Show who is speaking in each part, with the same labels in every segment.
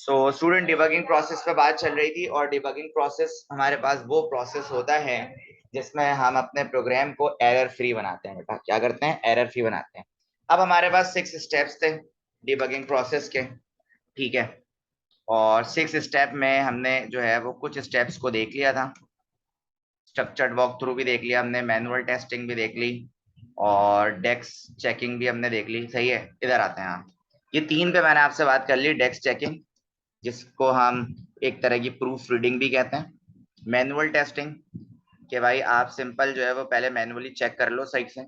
Speaker 1: So student debugging process पे बात चल रही थी और डिबगिंग प्रोसेस हमारे पास वो प्रोसेस होता है जिसमें हम अपने प्रोग्राम को एरर फ्री बनाते हैं। बेटा क्या करते हैं? एरर फ्री बनाते हैं। अब हमारे पास 6 स्टेप्स थे डिबगिंग प्रोसेस के। ठीक है। और 6 स्टेप में हमने जो है वो कुछ स्टेप्स को देख लिया था। स्ट्रक्चर्ड वॉक थ्रू भी देख लिया हमने, मैनुअल टेस्टिंग भी देख ली और डेक्स चेकिंग भी हमने देख ली। सही है, इधर आते हैं। हाँ, ये 3 पे मैंने आपसे बात कर ली। डेक्स चेकिंग, जिसको हम एक तरह की प्रूफ रीडिंग भी कहते हैं। मैनुअल टेस्टिंग, कि भाई आप सिंपल जो है वो पहले मैनुअली चेक कर लो सही से।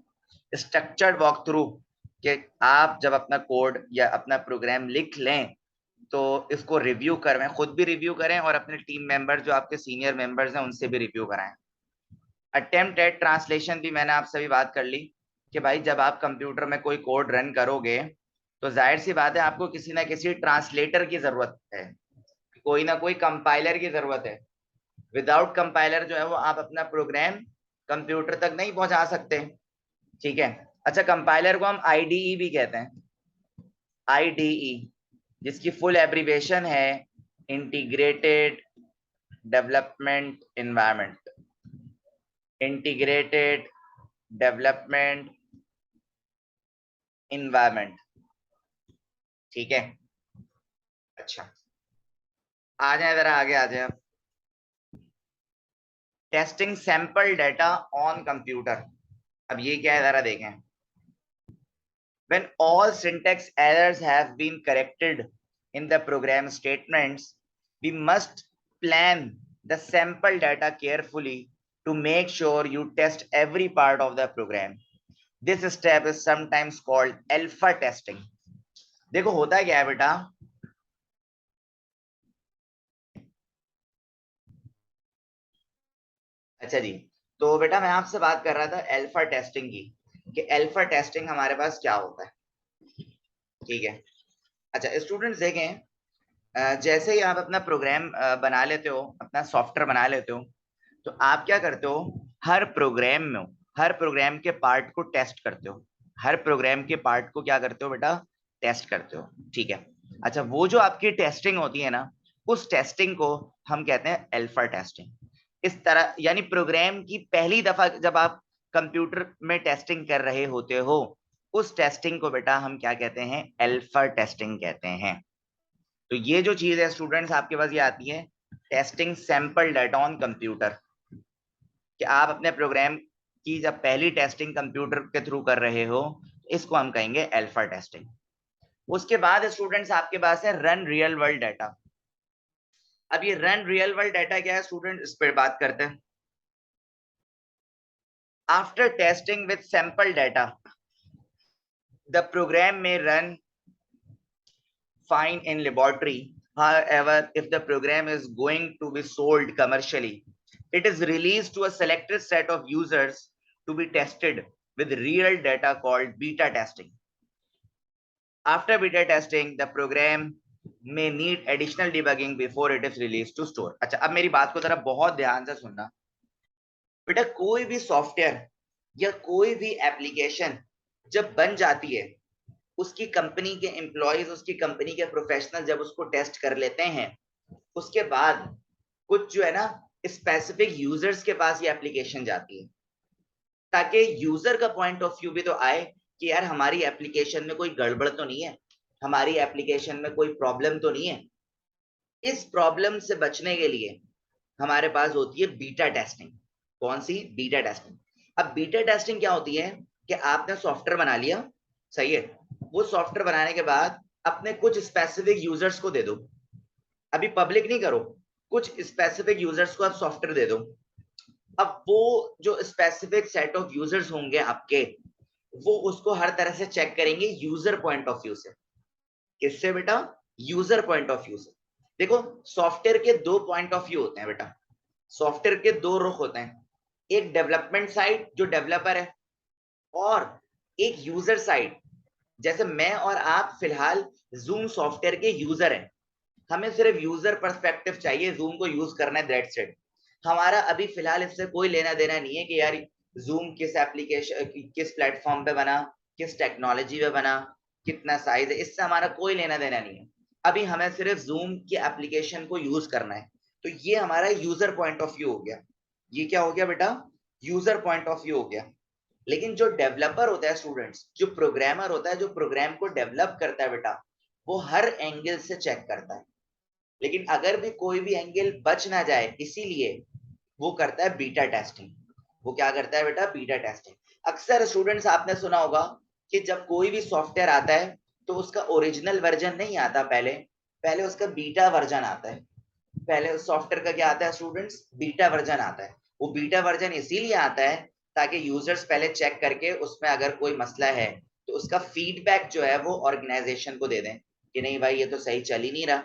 Speaker 1: स्ट्रक्चर्ड वॉक थ्रू, कि आप जब अपना कोड या अपना प्रोग्राम लिख लें तो इसको रिव्यू करें, खुद भी रिव्यू करें और अपने टीम मेंबर जो आपके सीनियर मेंबर्स हैं उनसे भी रिव्यू कराएं। अटेम्प्ट एट ट्रांसलेशन भी मैंने आपसे भी बात कर ली, कि भाई जब आप कंप्यूटर में कोई कोड रन करोगे तो जाहिर सी बात है आपको किसी ना किसी ट्रांसलेटर की जरूरत है, कोई ना कोई कंपाइलर की जरूरत है। विदाउट कंपाइलर जो है वो आप अपना प्रोग्राम कंप्यूटर तक नहीं पहुंचा सकते। ठीक है। अच्छा, कंपाइलर को हम आईडीई भी कहते हैं। आईडीई, जिसकी फुल एब्रीवेशन है integrated development environment. Integrated development environment. ठीक है। अच्छा, आ जाए जरा आगे आ जाए। Testing sample data on computer. अब ये क्या है जरा देखें। When all syntax errors have been corrected in the program statements, we must plan the sample data carefully to make sure you test every part of the program. This step is sometimes called alpha testing. देखो होता क्या है बेटा, अच्छा जी, तो बेटा मैं आपसे बात कर रहा था अल्फा टेस्टिंग की, कि अल्फा टेस्टिंग हमारे पास क्या होता है। ठीक है। अच्छा स्टूडेंट्स देखें, जैसे ही आप अपना प्रोग्राम बना लेते हो, अपना सॉफ्टवेयर बना लेते हो, तो आप क्या करते हो, हर प्रोग्राम में हर प्रोग्राम के पार्ट को टेस्ट करते हो। हर प्रोग्राम के पार्ट को क्या करते हो बेटा? टेस्ट करते हो। ठीक है। अच्छा, वो जो आपकी टेस्टिंग होती है ना, उस टेस्टिंग को हम कहते हैं अल्फा टेस्टिंग। इस तरह यानी प्रोग्राम की पहली दफा जब आप कंप्यूटर में टेस्टिंग कर रहे होते हो, उस टेस्टिंग को बेटा हम क्या कहते हैं? अल्फा टेस्टिंग कहते हैं। तो ये जो चीज है स्टूडेंट्स आपके पास ये आती है testing sample data on computer, कि आप अपने प्रोग्राम की जब पहली टेस्टिंग कंप्यूटर के थ्रू कर रहे हो, इसको हम कहेंगे अल्फा टेस्टिंग। उसके बाद स्टूडेंट्स आपके पास है रन रियल वर्ल्ड डाटा। अब ये रन रियल वर्ल्ड डाटा क्या है स्टूडेंट, इस पर बात करते हैं। After testing with sample data, the program में run fine in laboratory. However, if the program is going to be sold commercially, it is released to a selected set of users to be tested with real data called beta testing. After beta testing, the program may need additional debugging before it is released to store. अच्छा, अब मेरी बात को जरा बहुत ध्यान से सुनना बेटा। कोई भी सॉफ्टवेयर या कोई भी एप्लीकेशन जब बन जाती है, उसकी कंपनी के एम्प्लॉयज, उसकी कंपनी के प्रोफेशनल जब उसको टेस्ट कर लेते हैं, उसके बाद कुछ जो है ना स्पेसिफिक यूजर्स के पास ये एप्लीकेशन जाती है, ताकि यूजर का पॉइंट ऑफ व्यू भी तो आए कि यार हमारी एप्लीकेशन में कोई गड़बड़ तो नहीं है, हमारी एप्लीकेशन में कोई प्रॉब्लम तो नहीं है। इस प्रॉब्लम से बचने के लिए हमारे पास होती है बीटा टेस्टिंग। कौन सी? Beta testing. अब बीटा टेस्टिंग क्या होती है कि आपने सॉफ्टवेयर बना लिया, सही है, वो सॉफ्टवेयर बनाने के बाद अपने कुछ स्पेसिफिक यूजर्स को दे दो। अभी पब्लिक नहीं करो, कुछ स्पेसिफिक यूजर्स को आप सॉफ्टवेयर दे दो। अब वो जो स्पेसिफिक सेट ऑफ यूजर्स होंगे आपके, वो उसको हर तरह से चेक करेंगे यूजर पॉइंट ऑफ व्यू से। किससे बेटा? यूजर पॉइंट ऑफ व्यू से। देखो, सॉफ्टवेयर के दो पॉइंट ऑफ व्यू होते हैं बेटा, सॉफ्टवेयर के दो रुख होते हैं। एक डेवलपमेंट साइड जो डेवलपर है, और एक यूजर साइड। जैसे मैं और आप फिलहाल जूम सॉफ्टवेयर के यूजर हैं, हमें सिर्फ यूजर पर्सपेक्टिव चाहिए, जूम को यूज करना है, दैट्स इट। हमारा अभी फिलहाल इससे कोई लेना देना नहीं है कि यार जूम किस एप्लीकेशन, किस प्लेटफॉर्म पे बना, किस टेक्नोलॉजी पे बना, कितना साइज है, इससे हमारा कोई लेना देना नहीं है। अभी हमें सिर्फ जूम की एप्लीकेशन को यूज करना है, तो ये हमारा यूजर पॉइंट ऑफ व्यू हो गया। ये क्या हो गया बेटा? यूजर पॉइंट ऑफ व्यू हो गया। लेकिन जो डेवलपर होता है स्टूडेंट्स, जो प्रोग्रामर होता है, जो प्रोग्राम को डेवलप करता है बेटा, वो हर एंगल से चेक करता है। लेकिन अगर भी कोई भी एंगल बच ना जाए, इसीलिए वो करता है बीटा टेस्टिंग। वो क्या करता है बेटा? Beta testing. अक्सर स्टूडेंट्स आपने सुना होगा कि जब कोई भी सॉफ्टवेयर आता है तो उसका ओरिजिनल वर्जन नहीं आता, पहले पहले उसका बीटा वर्जन आता है। पहले उस सॉफ्टवेयर का क्या आता है स्टूडेंट्स? बीटा वर्जन आता है। वो बीटा वर्जन इसीलिए आता है ताकि यूजर्स पहले चेक करके उसमें अगर कोई मसला है तो उसका फीडबैक जो है वो ऑर्गेनाइजेशन को दे दें कि नहीं भाई ये तो सही चल ही नहीं रहा।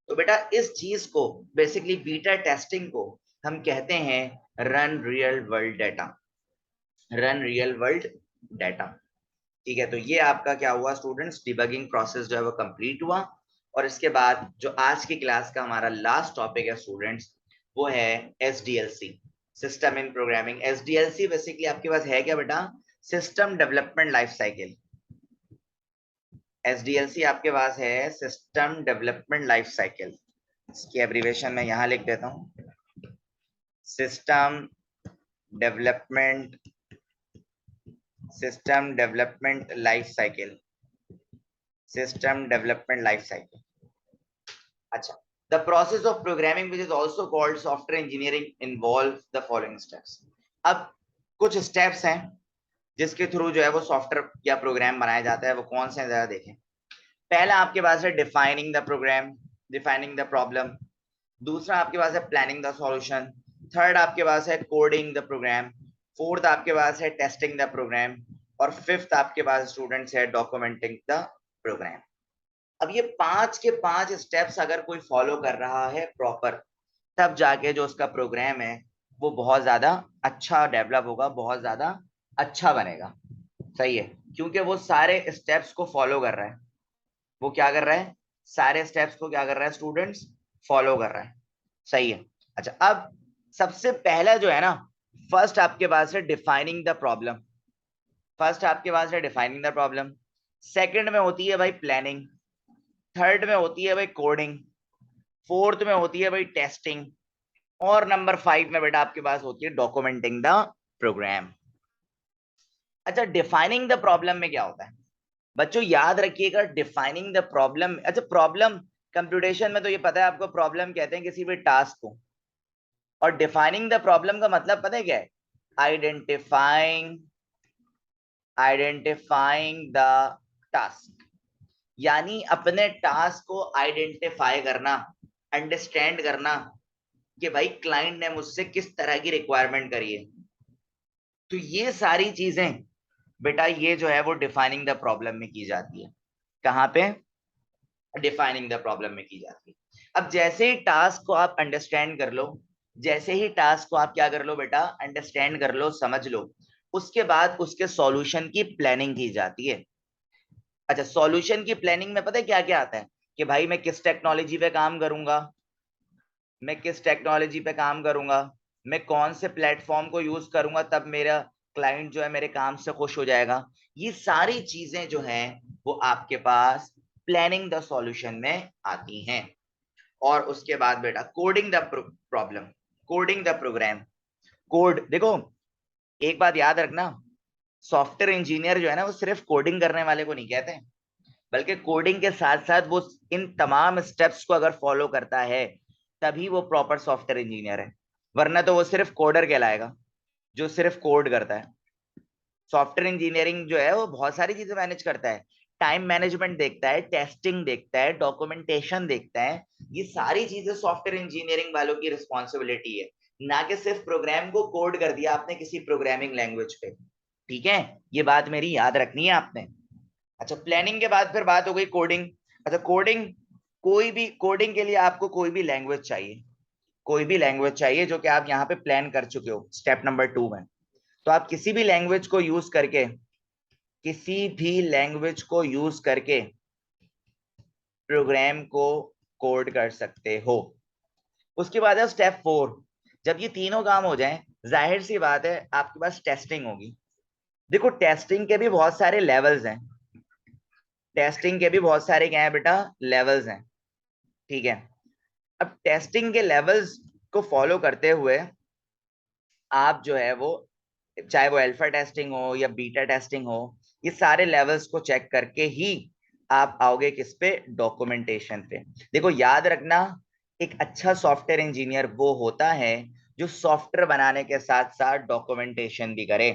Speaker 1: तो बेटा इस चीज को, बेसिकली बीटा टेस्टिंग को हम कहते हैं run real world data. Run real world data. ठीक है, तो ये आपका क्या हुआ स्टूडेंट्स? डिबगिंग प्रोसेस जो है वो कंप्लीट हुआ। और इसके बाद जो आज की क्लास का हमारा लास्ट टॉपिक है स्टूडेंट्स, वो है SDLC, system in programming. SDLC basically आपके पास है क्या बेटा? System development life cycle. SDLC आपके पास है सिस्टम डेवलपमेंट लाइफ साइकिल। इसकी एब्रीवेशन मैं यहां लिख देता हूं, system development, system development life cycle, system development life cycle. अच्छा, the process of programming which is also called software engineering involve the following steps. अब कुछ स्टेप्स हैं जिसके थ्रू जो है वो सॉफ्टवेयर या प्रोग्राम बनाया जाता है, वो कौन से हैं जरा देखें। पहला आपके पास है defining the program, defining the problem. दूसरा आपके पास है प्लानिंग द सॉल्यूशन। थर्ड आपके पास है कोडिंग द प्रोग्राम। फोर्थ आपके पास है टेस्टिंग द प्रोग्राम। और फिफ्थ आपके पास स्टूडेंट्स है डॉक्यूमेंटिंग द प्रोग्राम। अब ये पांच के पांच स्टेप्स अगर कोई फॉलो कर रहा है प्रॉपर, तब जाके जो उसका प्रोग्राम है वो बहुत ज्यादा अच्छा डेवलप होगा, बहुत ज्यादा अच्छा बनेगा। सही है, क्योंकि वो सारे स्टेप्स को फॉलो कर रहा है। वो क्या कर रहा है? सारे स्टेप्स को क्या कर रहा है स्टूडेंट्स? फॉलो कर रहा है। सही है। अच्छा, अब सबसे पहला जो है ना, फर्स्ट आपके पास है डिफाइनिंग द प्रॉब्लम। फर्स्ट आपके पास है डिफाइनिंग द प्रॉब्लम। सेकंड में होती है भाई प्लानिंग। थर्ड में होती है भाई कोडिंग। फोर्थ में होती है भाई टेस्टिंग। और नंबर 5 में बेटा आपके पास होती है डॉक्यूमेंटिंग द प्रोग्राम। अच्छा, डिफाइनिंग द प्रॉब्लम में क्या होता है बच्चों? याद रखिएगा, डिफाइनिंग द प्रॉब्लम, अच्छा प्रॉब्लम कंप्यूटेशन में तो ये पता है आपको, प्रॉब्लम कहते हैं किसी भी टास्क को। और डिफाइनिंग द प्रॉब्लम का मतलब पता है क्या है? आइडेंटिफाइंग, आइडेंटिफाइंग द टास्क, यानी अपने टास्क को आइडेंटिफाई करना, अंडरस्टैंड करना कि भाई क्लाइंट ने मुझसे किस तरह की रिक्वायरमेंट करी है। तो ये सारी चीजें बेटा ये जो है वो डिफाइनिंग द प्रॉब्लम में की जाती है। कहाँ पे? डिफाइनिंग द प्रॉब्लम में की जाती है। अब जैसे ही टास्क को आप अंडरस्टैंड कर लो, जैसे ही टास्क को आप क्या कर लो बेटा? अंडरस्टैंड कर लो, समझ लो, उसके बाद उसके सॉल्यूशन की प्लानिंग की जाती है। अच्छा, सॉल्यूशन की प्लानिंग में पता है क्या क्या आता है? कि भाई मैं किस टेक्नोलॉजी पे काम करूंगा, मैं किस टेक्नोलॉजी पे काम करूंगा, मैं कौन से प्लेटफॉर्म को यूज करूंगा, तब मेरा क्लाइंट जो है मेरे काम से खुश हो जाएगा। ये सारी चीजें जो हैं वो आपके पास प्लानिंग द सॉल्यूशन में आती हैं। और उसके बाद बेटा coding the problem, coding the program. Code देखो, एक बात याद रखना, सॉफ्टवेयर इंजीनियर जो है ना वो सिर्फ कोडिंग करने वाले को नहीं कहते हैं, बल्कि कोडिंग के साथ साथ वो इन तमाम स्टेप्स को अगर फॉलो करता है तभी वो प्रॉपर सॉफ्टवेयर इंजीनियर है। वरना तो वो सिर्फ कोडर कहलाएगा, जो सिर्फ कोड करता है। सॉफ्टवेयर इंजीनियरिंग जो है वो बहुत सारी चीजें मैनेज करता है, टाइम मैनेजमेंट देखता है, टेस्टिंग देखता है, डॉक्यूमेंटेशन देखता है। ये सारी चीजें सॉफ्टवेयर इंजीनियरिंग वालों की रिस्पॉन्सिबिलिटी है, ना कि सिर्फ प्रोग्राम को कोड कर दिया आपने किसी प्रोग्रामिंग लैंग्वेज पे। ठीक है, ये बात मेरी याद रखनी है आपने। अच्छा, प्लानिंग के बाद फिर बात हो गई कोडिंग। अच्छा, कोडिंग, कोई भी कोडिंग के लिए आपको कोई भी लैंग्वेज चाहिए, कोई भी लैंग्वेज चाहिए जो कि आप यहाँ पे प्लान कर चुके हो स्टेप नंबर 2 में। तो आप किसी भी लैंग्वेज को यूज करके, किसी भी लैंग्वेज को यूज करके प्रोग्राम को कोड कर सकते हो। उसके बाद है स्टेप 4। जब ये तीनों काम हो जाएं, जाहिर सी बात है आपके पास टेस्टिंग होगी। देखो टेस्टिंग के भी बहुत सारे लेवल्स हैं। टेस्टिंग के भी बहुत सारे क्या है बेटा, लेवल्स हैं, ठीक है। अब टेस्टिंग के लेवल्स को फॉलो करते हुए आप जो है वो, चाहे वो अल्फा टेस्टिंग हो या बीटा टेस्टिंग हो, ये सारे लेवल्स को चेक करके ही आप आओगे किस पे, डॉक्यूमेंटेशन पे। देखो याद रखना, एक अच्छा सॉफ्टवेयर इंजीनियर वो होता है जो सॉफ्टवेयर बनाने के साथ साथ डॉक्यूमेंटेशन भी करे।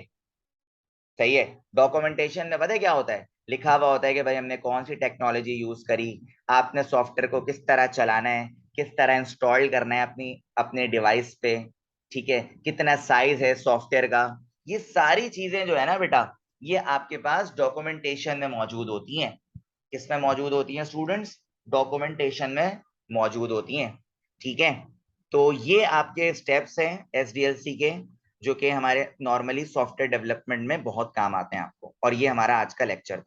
Speaker 1: सही है। डॉक्यूमेंटेशन में पता है क्या होता है, लिखा हुआ होता है कि भाई हमने कौन सी टेक्नोलॉजी यूज करी, आपने सॉफ्टवेयर को किस तरह चलाना है, किस तरह इंस्टॉल करना है अपनी अपने डिवाइस पे, ठीक है, कितना साइज है सॉफ्टवेयर का। ये सारी चीजें जो है ना बेटा, ये आपके पास डॉक्यूमेंटेशन में मौजूद होती हैं। किसमें मौजूद होती हैं स्टूडेंट्स, डॉक्यूमेंटेशन में मौजूद होती हैं, ठीक है। तो ये आपके स्टेप्स हैं एसडीएलसी के, जो कि हमारे नॉर्मली सॉफ्टवेयर डेवलपमेंट में बहुत काम आते हैं आपको। और ये हमारा आज का लेक्चर था।